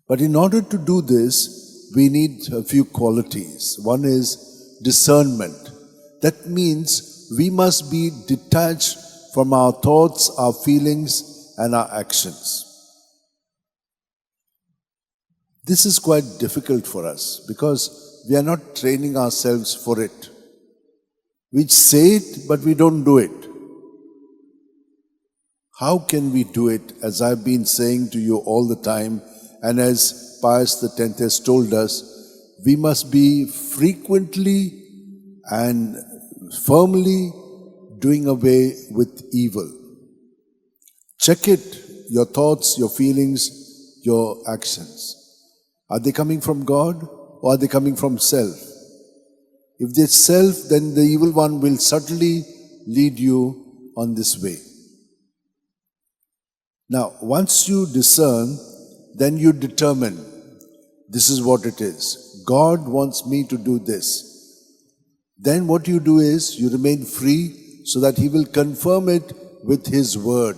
But in order to do this, we need a few qualities. One is discernment. That means we must be detached from our thoughts, our feelings, and our actions. This is quite difficult for us because we are not training ourselves for it. We say it, but we don't do it. How can we do it, as I've been saying to you all the time, and as Pius X has told us, we must be frequently and firmly doing away with evil. Check it, your thoughts, your feelings, your actions. Are they coming from God or are they coming from self? If they're self, then the evil one will subtly lead you on this way. Now, once you discern, then you determine, this is what it is. God wants me to do this. Then what you do is, you remain free so that He will confirm it with His word.